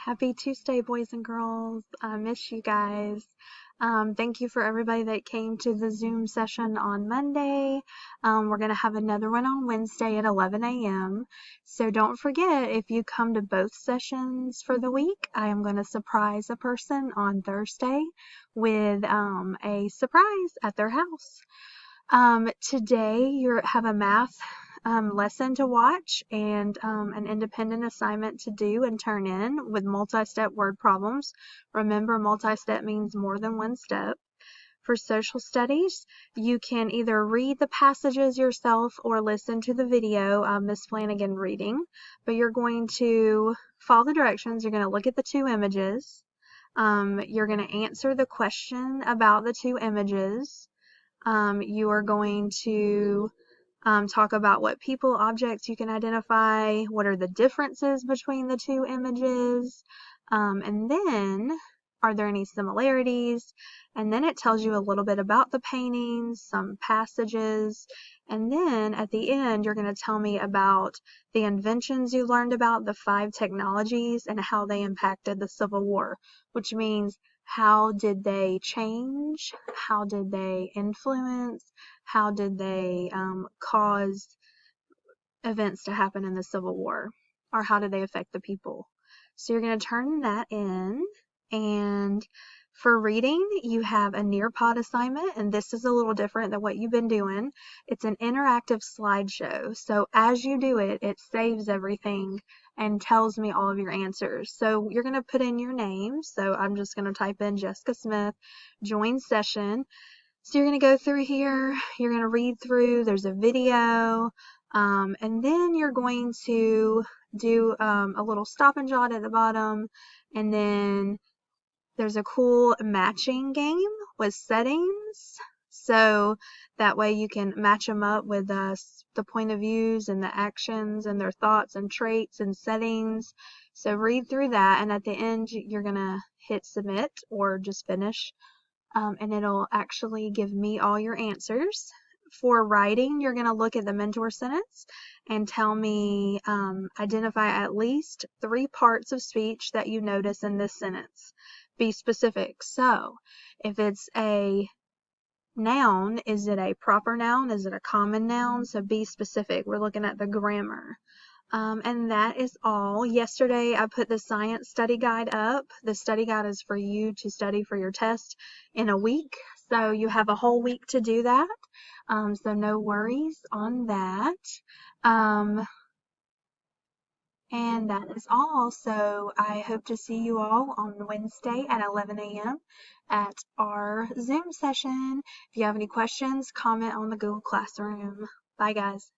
Happy Tuesday, boys and girls. I miss you guys. Thank you for everybody that came to the Zoom session on Monday. We're going to have another one on Wednesday at 11 a.m. So don't forget, if you come to both sessions for the week, I am going to surprise a person on Thursday with a surprise at their house. Today you have a math lesson to watch and an independent assignment to do and turn in with multi-step word problems. Remember, multi-step means more than one step. For social studies, you can either read the passages yourself or listen to the video of Miss Flanagan reading, but you're going to follow the directions. You're going to look at the two images. You're going to answer the question about the two images. You are going to talk about what people, objects you can identify, what are the differences between the two images, and then are there any similarities? And then it tells you a little bit about the paintings, some passages, and then at the end you're going to tell me about the inventions you learned about, the 5 technologies, and how they impacted the Civil War, which means how did they change? How did they influence? How did they cause events to happen in the Civil War? Or how did they affect the people? So you're going to turn that in. And for reading, you have a Nearpod assignment, and this is a little different than what you've been doing. It's an interactive slideshow. So as you do it, it saves everything and tells me all of your answers. So you're going to put in your name. So I'm just going to type in Jessica Smith, join session. So you're going to go through here, you're going to read through, there's a video, and then you're going to do a little stop and jot at the bottom, and then there's a cool matching game with settings. So that way you can match them up with the point of views and the actions and their thoughts and traits and settings. So read through that, and at the end you're going to hit submit or just finish, and it'll actually give me all your answers. For writing, you're going to look at the mentor sentence and tell me, identify at least 3 parts of speech that you notice in this sentence. Be specific. So if it's a noun, is it a proper noun? Is it a common noun? So be specific. We're looking at the grammar. And that is all. Yesterday I put the science study guide up. The study guide is for you to study for your test in a week. So you have a whole week to do that. So no worries on that. And that is all. So I hope to see you all on Wednesday at 11 a.m. at our Zoom session. If you have any questions, comment on the Google Classroom. Bye, guys.